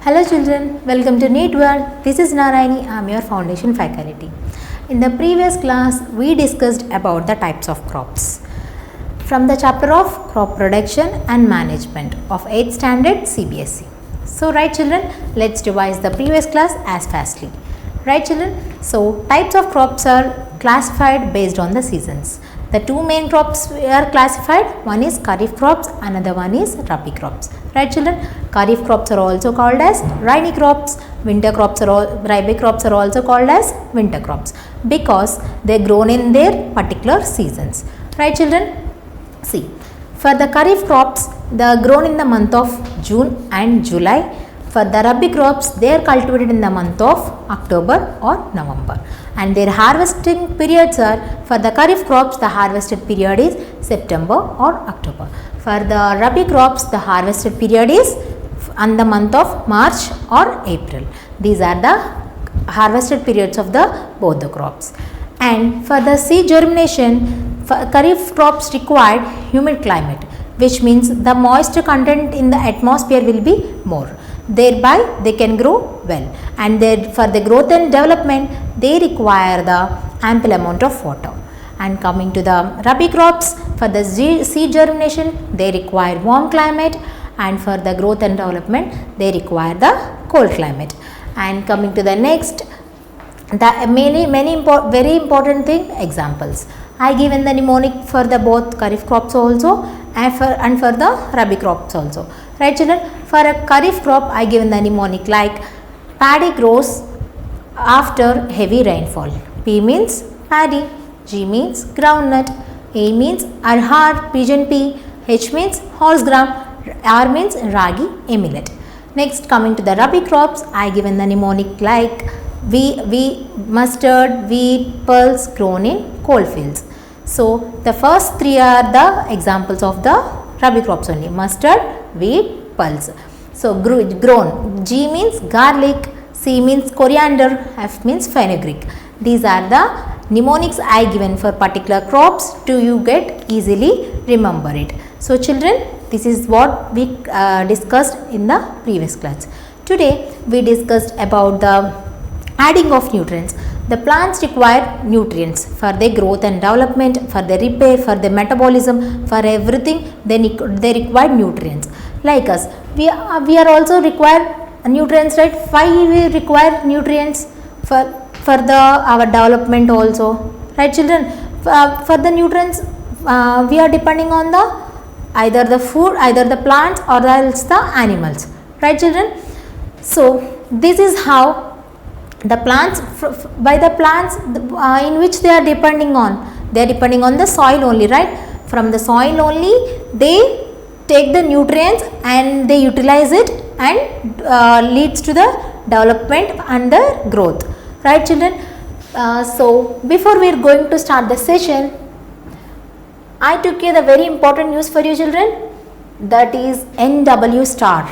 Hello children, welcome to NEET World. This is Narayani, I am your foundation faculty. In the previous class, we discussed about the types of crops from the chapter of crop production and management of 8th standard CBSE. So right children, let's revise the previous class as fastly. Right children, so types of crops are classified based on the seasons. The two main crops are classified, one is kharif crops, another one is rabi crops. Right children, kharif crops are also called as rainy crops, winter crops are rabi crops are also called as winter crops because they are grown in their particular seasons. Right children, see, for the kharif crops they are grown in the month of June and July. For the rabi crops, they are cultivated in the month of October or November. And their harvesting periods are, for the kharif crops, the harvested period is September or October. For the rabi crops, the harvested period is on the month of March or April. These are the harvested periods of both the crops. And for the seed germination, kharif crops require humid climate, which means the moisture content in the atmosphere will be more. Thereby they can grow well, and for the growth and development they require the ample amount of water. And coming to the rabi crops, for the seed germination they require warm climate, and for the growth and development they require the cold climate. And coming to the next, the very important thing, examples. I given the mnemonic for the both kharif crops also and for the rabi crops also. Right children, for a kharif crop I given the mnemonic like paddy grows after heavy rainfall. P means paddy, G means groundnut, A means arhar, pigeon pea, H means horse gram, R means ragi, a millet. Next, coming to the rabi crops, I given the mnemonic like mustard, wheat, pulse grown in coal fields. So the first three are the examples of the rabi crops only: mustard, wheat, pulse. So grown, G means garlic, C means coriander, F means fenugreek. These are the mnemonics I given for particular crops to you get easily remember it. So children, this is what we discussed in the previous class. Today we discussed about the adding of nutrients. The plants require nutrients for their growth and development, for their repair, for their metabolism, for everything they require nutrients. Like us, we are also require nutrients, right? Why we require nutrients? For our development also, right children? For the nutrients we are depending on either the food, either the plants or else the animals, right children? So this is how the plants, by the plants in which they are depending on the soil only, right? From the soil only they take the nutrients and they utilize it and leads to the development and the growth, right children? So before we are going to start the session, I took you the very important news for you children, that is NW Star,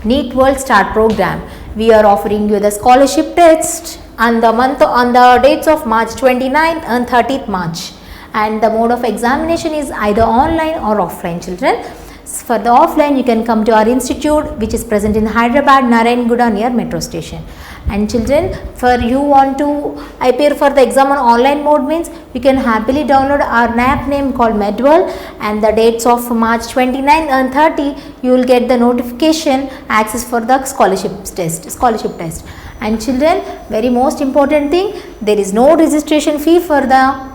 NEET World Star program. We are offering you the scholarship test on the dates of March 29th and 30th March, and the mode of examination is either online or offline children. For the offline, you can come to our institute which is present in Hyderabad, Narayanguda near metro station. And children, for you want to appear for the exam on online mode means you can happily download our app name called Medworld, and the dates of March 29 and 30 you will get the notification access for the scholarship test. And children, very most important thing, there is no registration fee for the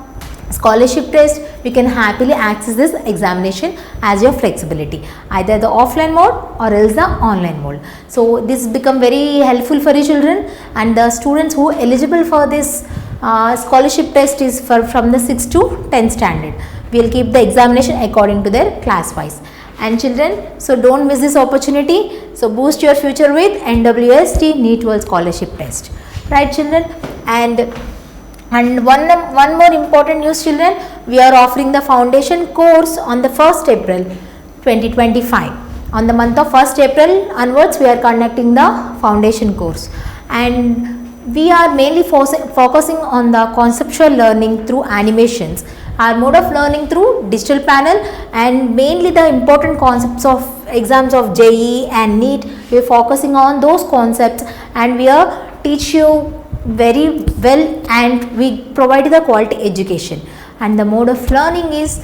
scholarship test. You can happily access this examination as your flexibility, either the offline mode or else the online mode. So this become very helpful for you children, and the students who eligible for this scholarship test is from the 6th to 10th standard. We will keep the examination according to their class wise. And children, so don't miss this opportunity. So boost your future with NWST NEET World Scholarship Test, right children? And one more important news children, we are offering the foundation course on the 1st April 2025. On the month of 1st April onwards we are conducting the foundation course, and we are mainly focusing on the conceptual learning through animations, our mode of learning through digital panel, and mainly the important concepts of exams of JEE and NEET, we are focusing on those concepts and we are teach you very well and we provide the quality education. And the mode of learning is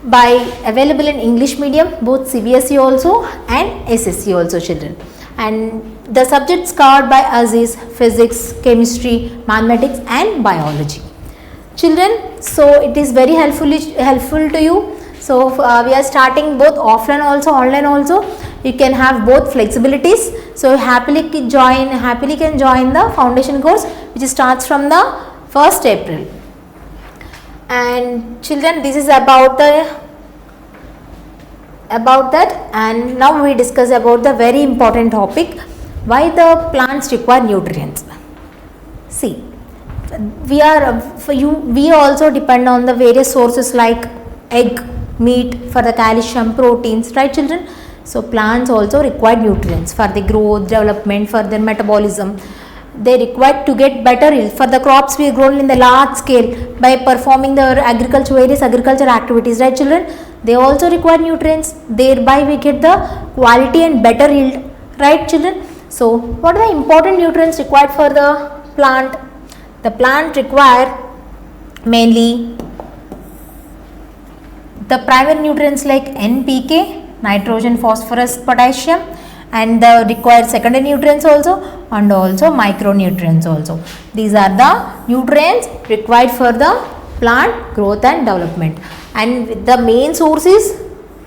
by available in English medium, both CBSE also and SSC also children. And the subjects covered by us is physics, chemistry, mathematics and biology. Children, so it is very helpful to you. So we are starting both offline also, online also. You can have both flexibilities. So happily can join the foundation course which starts from the 1st April. And children, this is about that, and now we discuss about the very important topic, why the plants require nutrients. See, we also depend on the various sources like egg, meat for the calcium, proteins, right children? So plants also require nutrients for the growth, development, for their metabolism. They require to get better yield for the crops we grown in the large scale by performing the various agriculture activities, right children? They also require nutrients, thereby we get the quality and better yield, right children? So what are the important nutrients required for the plant? The plant require mainly the primary nutrients like NPK, nitrogen, phosphorus, potassium, and the required secondary nutrients also, and also micronutrients also. These are the nutrients required for the plant growth and development. And the main sources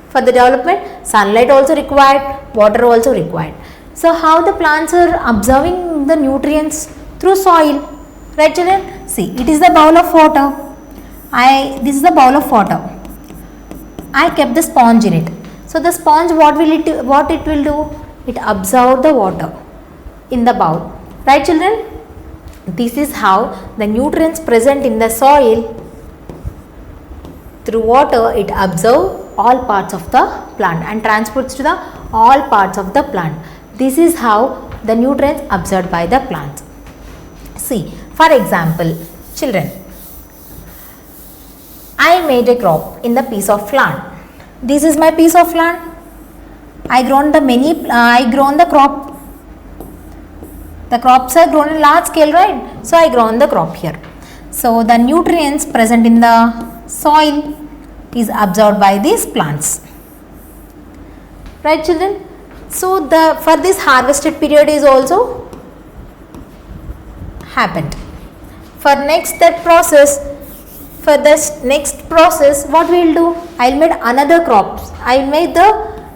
for the development, sunlight also required, water also required. So how the plants are absorbing the nutrients? Through soil, right children? See, it is the bowl of water. This is the bowl of water. I kept the sponge in it. So the sponge, what it will do? It absorb the water in the bowl, right children? This is how the nutrients present in the soil, through water it absorbs all parts of the plant and transports to the all parts of the plant. This is how the nutrients absorbed by the plants. See, for example, children, I made a crop in the piece of land. This is my piece of land. I grown the crop. The crops are grown in large scale, right? So I grown the crop here. So the nutrients present in the soil is absorbed by these plants, right children? So for this harvested period is also happened. For this next process, what we will do? I will make another crops. I will make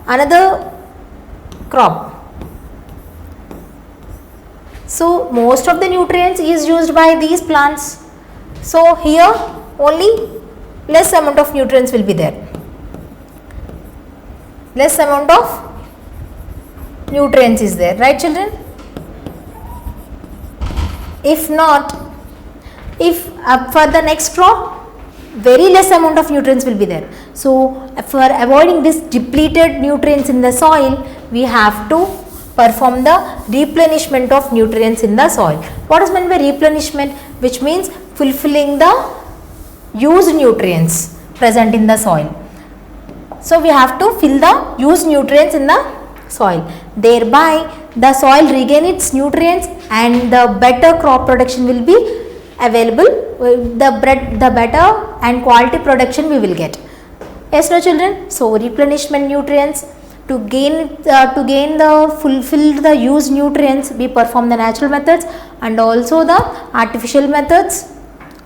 another crop. So most of the nutrients is used by these plants. So here only less amount of nutrients will be there. Less amount of nutrients is there, right children? If not, for the next crop, very less amount of nutrients will be there. So for avoiding this depleted nutrients in the soil, we have to perform the replenishment of nutrients in the soil. What is meant by replenishment? Which means fulfilling the used nutrients present in the soil. So we have to fill the used nutrients in the soil. Thereby the soil regain its nutrients and the better crop production will be available. The better and quality production we will get. Yes, no children? So replenishment nutrients, to fulfill the used nutrients, we perform the natural methods and also the artificial methods.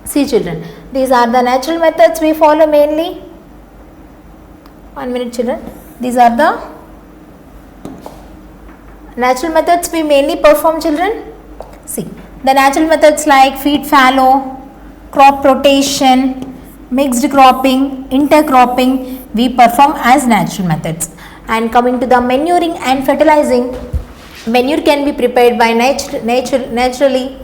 See children, these are the natural methods we follow mainly. 1 minute children. These are the natural methods we mainly perform children. See, the natural methods like feed fallow, crop rotation, mixed cropping, intercropping, we perform as natural methods. And coming to the manuring and fertilizing, manure can be prepared by naturally,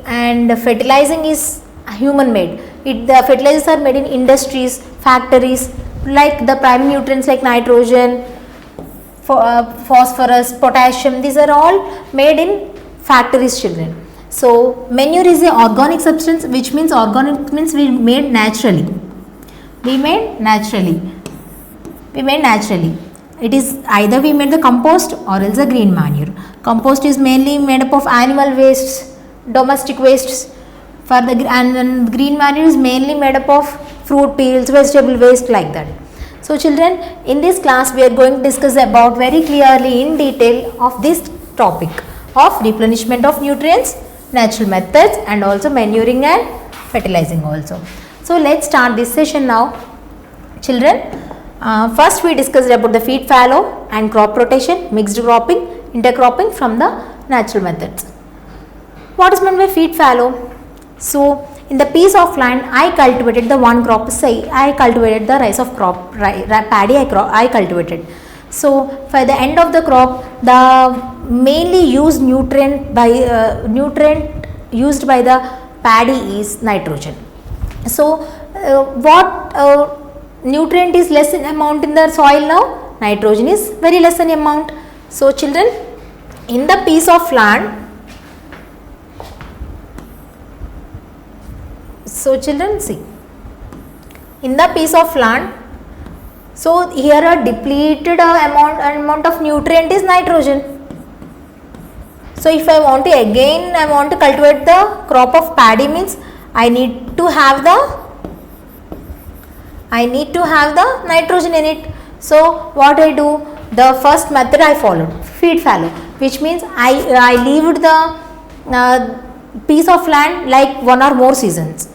and fertilizing is human made. The fertilizers are made in industries, factories, like the primary nutrients like nitrogen, phosphorus, potassium, these are all made in factories children. So manure is an organic substance, which means organic means we made naturally. we made naturally. It is either we made the compost or else a green manure. Compost is mainly made up of animal wastes, domestic wastes, and then green manure is mainly made up of fruit peels, vegetable waste, like that. So children, in this class we are going to discuss about very clearly in detail of this topic of replenishment of nutrients, natural methods, and also manuring and fertilizing also. So let's start this session now. Children, first we discussed about the feed fallow and crop rotation, mixed cropping, intercropping from the natural methods. What is meant by feed fallow? So in the piece of land I cultivated the one crop, say I cultivated the rice of crop, paddy I cultivated. So for the end of the crop, the mainly used nutrient used by the paddy is nitrogen. So what nutrient is less in amount in the soil now? Nitrogen is very less in amount. So children, in the piece of land, so children see, in the piece of land, so here a depleted amount of nutrient is nitrogen. So if I want to cultivate the crop of paddy, means I need to have the nitrogen in it. So what I do, the first method I followed, feed fallow, which means I leave the piece of land like one or more seasons,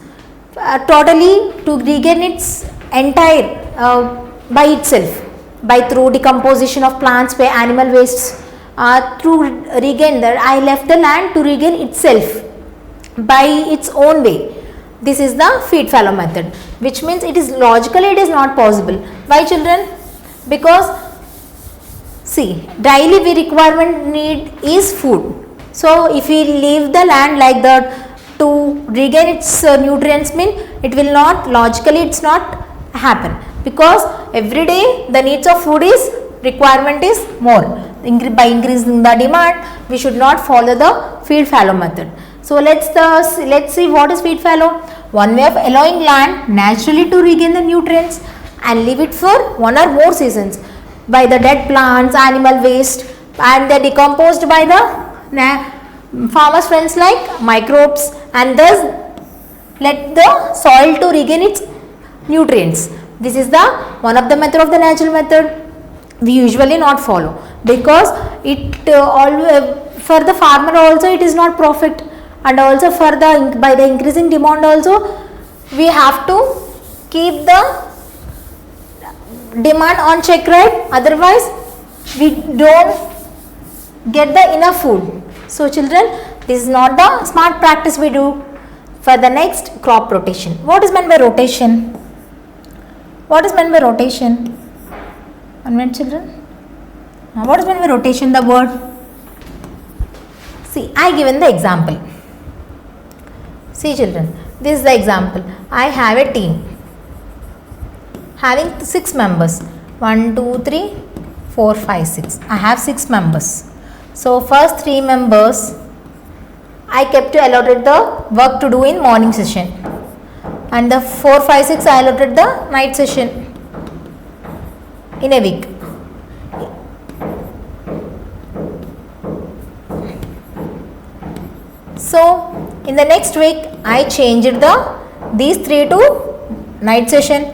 totally to regain its entire by itself, by through decomposition of plants, by animal wastes, to regain that I left the land to regain itself by its own way. This is the feed fallow method, which means it is logically it is not possible. Why children? Because see, daily we requirement need is food. So if we leave the land like that to regain its nutrients, mean it will not logically, it's not happen, because every day the needs of food is requirement is more. By increasing the demand, we should not follow the feed fallow method. So let's see what is feed fallow. One way of allowing land naturally to regain the nutrients and leave it for one or more seasons by the dead plants, animal waste, and they are decomposed by the farmers friends like microbes, and thus let the soil to regain its nutrients. This is the one of the method of the natural method we usually not follow, because it for the farmer also it is not profit, and also for the by the increasing demand also we have to keep the demand on check, right? Otherwise we don't get the enough food. So children, this is not the smart practice we do. For the next, crop rotation. What is meant by rotation? What is meant by rotation? One minute children. What is meant by rotation, the word? See, I given the example. See children, this is the example. I have a team having 6 members. 1, 2, 3, 4, 5, 6. I have 6 members. So first 3 members I kept to allotted the work to do in morning session, and the 4, 5, 6 I allotted the night session in a week. So in the next week I changed these 3 to night session,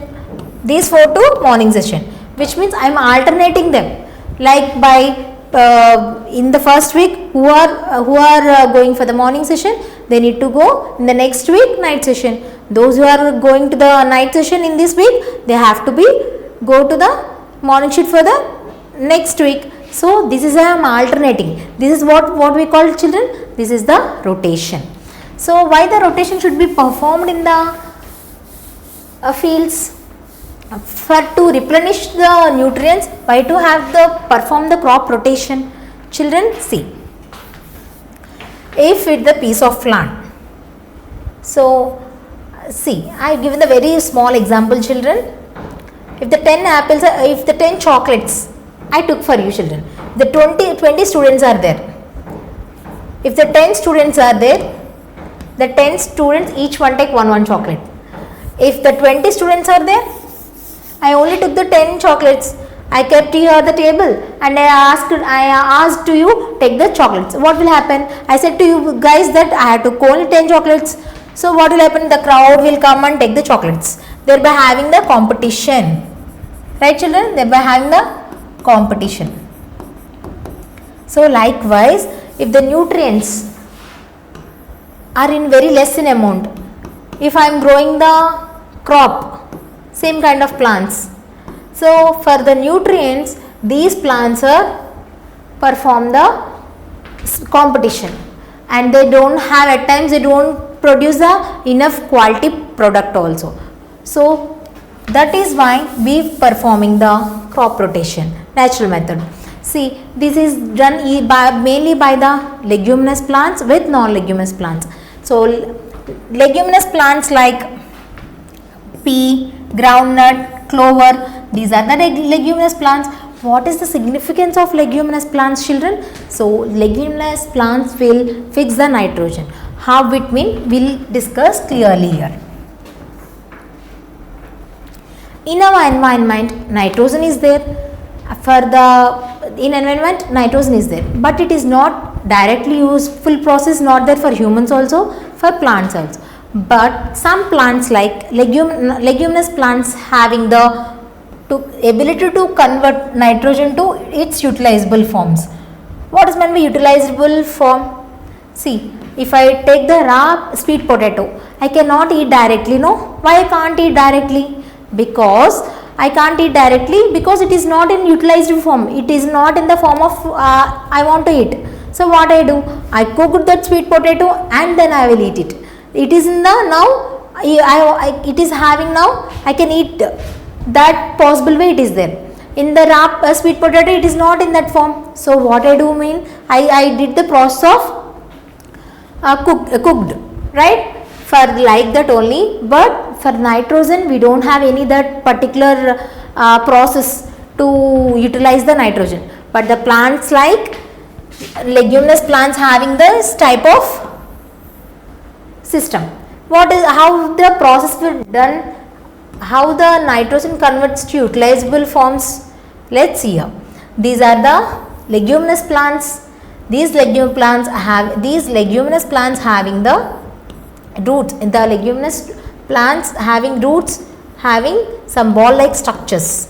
these 4 to morning session, which means I am alternating them, like by in the first week who are going for the morning session, they need to go in the next week night session. Those who are going to the night session in this week, they have to go to the morning shift for the next week. So this is I am alternating. This is what we call children. This is the rotation. So why the rotation should be performed in the fields? For to replenish the nutrients, why to have perform the crop rotation? Children, see, if it's the piece of land, so see, I given the very small example children. If the 10 apples, if the 10 chocolates I took for you children, the 20 students are there. If the 10 students are there, the 10 students each one take one chocolate. If the 20 students are there, I only took the 10 chocolates. I kept here the table and I asked to you take the chocolates. What will happen? I said to you guys that I had to only 10 chocolates. So what will happen? The crowd will come and take the chocolates, thereby having the competition. Right children? Thereby having the competition. So likewise, if the nutrients are in very less in amount, if I am growing the crop, same kind of plants, so for the nutrients, these plants are perform the competition, and they don't have, at times they don't produce the enough quality product also. So that is why we performing the crop rotation, natural method. See, this is done mainly by the leguminous plants with non-leguminous plants. So leguminous plants like pea, groundnut, clover, these are the leguminous plants. What is the significance of leguminous plants, children? So leguminous plants will fix the nitrogen. How it mean, we'll discuss clearly here. In our environment, nitrogen is there. In environment, nitrogen is there, but it is not directly useful process, not there for humans also, for plants also. But some plants like leguminous plants having the ability to convert nitrogen to its utilizable forms. What is meant by utilizable form? See, if I take the raw sweet potato, I cannot eat directly. No, why I can't eat directly? Because I can't eat directly because it is not in utilized form. It is not in the form of I want to eat. So what I do? I cook that sweet potato and then I will eat it. It is in the now. It is having now. I can eat that possible way. It is there. In the raw sweet potato, it is not in that form. So what I do mean, I did the process of cooked, right? For like that only, but for nitrogen we don't have any that particular process to utilize the nitrogen. But the plants like leguminous plants having this type of system. What is, how the process will done, how the nitrogen converts to utilizable forms? Let's see here. These are the leguminous plants. These leguminous plants having the roots. The leguminous plants having roots having some ball like structures.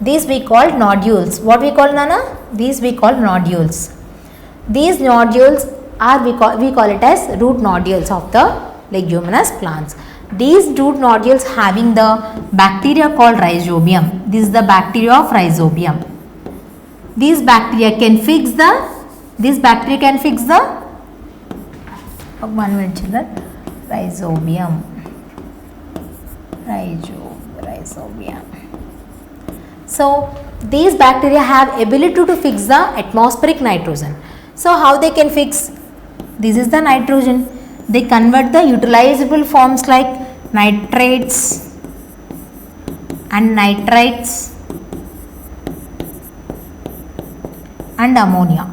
These we call nodules. What we call, Nana? These we call nodules. These nodules are we call it as root nodules of the leguminous plants. These root nodules having the bacteria called rhizobium. This is the bacteria of rhizobium. These bacteria can fix the one minute children, rhizobium. So these bacteria have ability to fix the atmospheric nitrogen. So how they can fix? This is the nitrogen. They convert the utilizable forms like nitrates and nitrites and ammonia.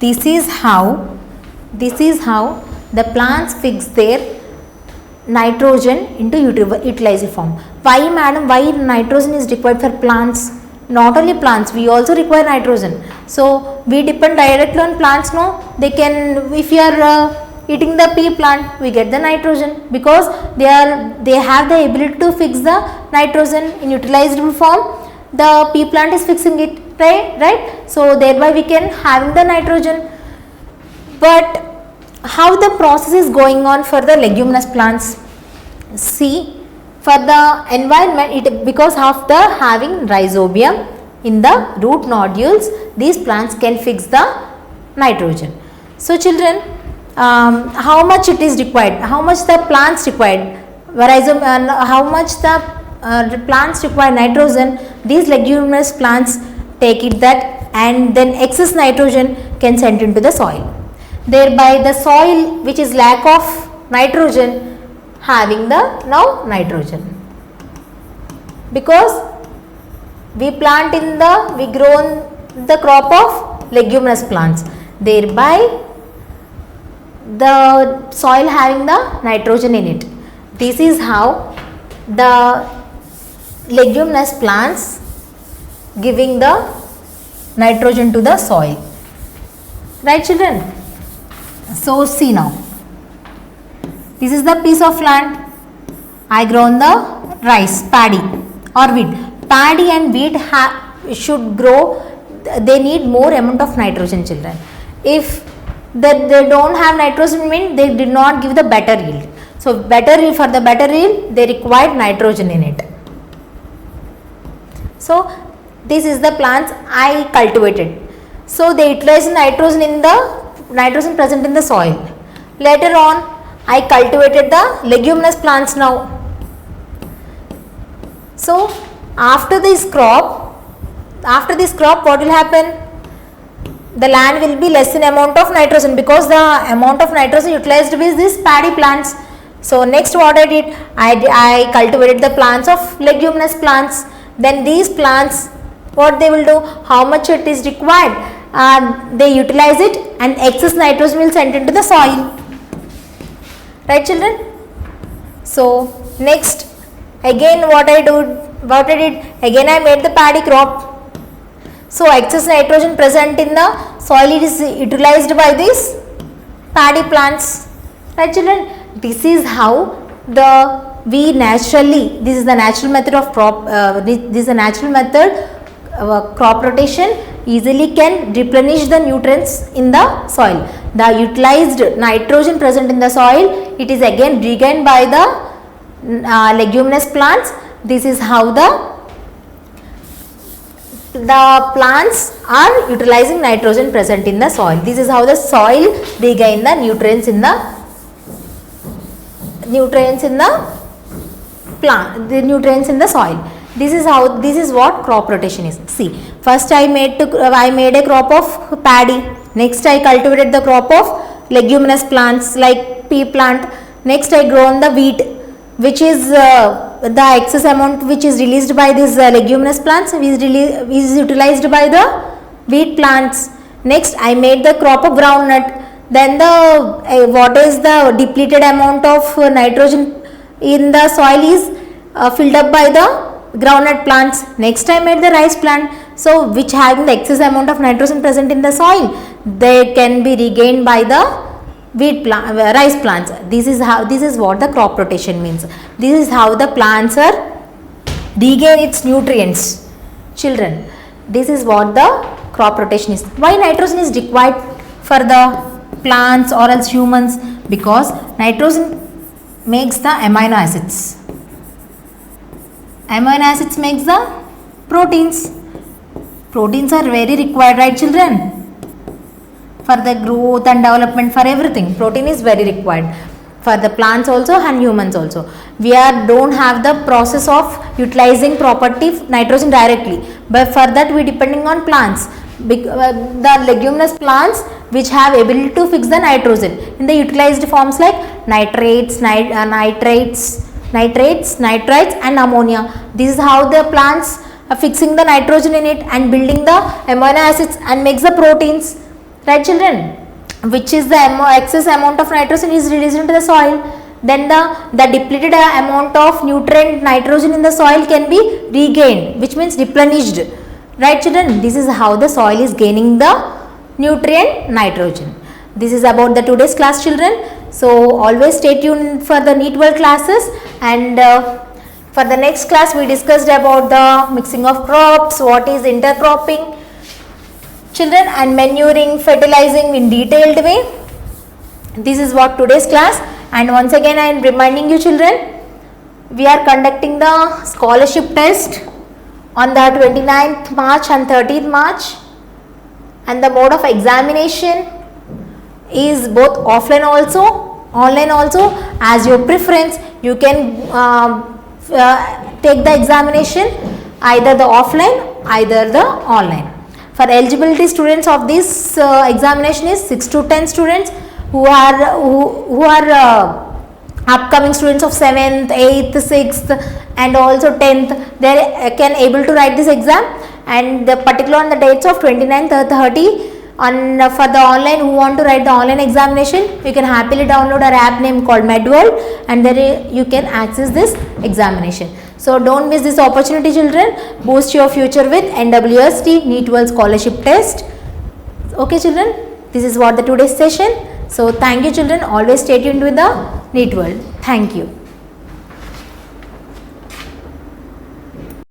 This is how the plants fix their nitrogen into utilized form. Why, madam? Why nitrogen is required for plants? Not only plants, we also require nitrogen. So we depend directly on plants. No, they can. If you are eating the pea plant, we get the nitrogen because they have the ability to fix the nitrogen in utilizable form. The pea plant is fixing it, right? So thereby we can have the nitrogen. But how the process is going on for the leguminous plants? See, for the environment, because of the having rhizobium in the root nodules, these plants can fix the nitrogen. So children, how much it is required? How much the plants required? How much the plants require nitrogen? These leguminous plants take it that, and then excess nitrogen can send into the soil. Thereby the soil which is lack of nitrogen having the now nitrogen, because we grown the crop of leguminous plants. thereby the soil having the nitrogen in it. This is how the leguminous plants giving the nitrogen to the soil. Right children? So see now, this is the piece of land. I grown the rice, paddy or wheat. Paddy and wheat should grow, they need more amount of nitrogen children. If they don't have nitrogen, means they did not give the better yield. So for the better yield they required nitrogen in it. So this is the plants I cultivated. So they utilize nitrogen present in the soil. Later on I cultivated the leguminous plants now. So after this crop what will happen? The land will be less in amount of nitrogen, because the amount of nitrogen utilized with this paddy plants. So next what I did, I cultivated the plants of leguminous plants. Then these plants, what they will do, how much it is required, they utilize it and excess nitrogen will send into the soil. Right children? So next again what I did, again I made the paddy crop. So excess nitrogen present in the soil, it is utilized by these paddy plants. Right children? This is how this is the natural method of crop, crop rotation easily can replenish the nutrients in the soil. The utilized nitrogen present in the soil, it is again regained by the leguminous plants. This is how the plants are utilizing nitrogen present in the soil. This is how the soil regain the nutrients in the soil. This is what crop rotation is. See, first I made a crop of paddy. Next I cultivated the crop of leguminous plants like pea plant. Next I grown the wheat, which is the excess amount which is released by these leguminous plants is utilized by the wheat plants. Next I made the crop of groundnut. Then what is the depleted amount of nitrogen in the soil is filled up by the groundnut plants. Next I made the rice plant. So which having the excess amount of nitrogen present in the soil, they can be regained by the rice plants. This is what the crop rotation means. This is how the plants are regain its nutrients. Children, this is what the crop rotation is. Why nitrogen is required for the plants or else humans? Because nitrogen makes the amino acids. Amino acids makes the proteins. Proteins are very required, right children? For the growth and development, for everything, protein is very required. For the plants also and humans also. We don't have the process of utilizing property nitrogen directly, but for that we depending on plants. The leguminous plants which have ability to fix the nitrogen in the utilized forms like nitrates, nitrites and ammonia. This is how the plants are fixing the nitrogen in it and building the amino acids and makes the proteins. Right children? Which is the excess amount of nitrogen is released into the soil. Then the depleted amount of nutrient nitrogen in the soil can be regained, which means replenished. Right children? This is how the soil is gaining the nutrient nitrogen. This is about the today's class, children. So always stay tuned for the NEET World classes, and for the next class we discussed about the mixing of crops, what is intercropping, children, and manuring, fertilizing in detailed way. This is what today's class. And once again I am reminding you, children, we are conducting the scholarship test on the 29th March and 30th March, and the mode of examination is both offline also, online also, as your preference. You can take the examination either the offline, either the online. For eligibility students of this examination is 6 to 10 students who are upcoming students of 7th, 8th, 6th and also 10th. They can able to write this exam, and the particular on the dates of 29th, 30 And for the online, who want to write the online examination, you can happily download our app name called MedWorld, and there you can access this examination. So don't miss this opportunity, children. Boost your future with NWST NEET World Scholarship Test. Okay children, this is what the today's session. So thank you children, always stay tuned with the NEET World. Thank you.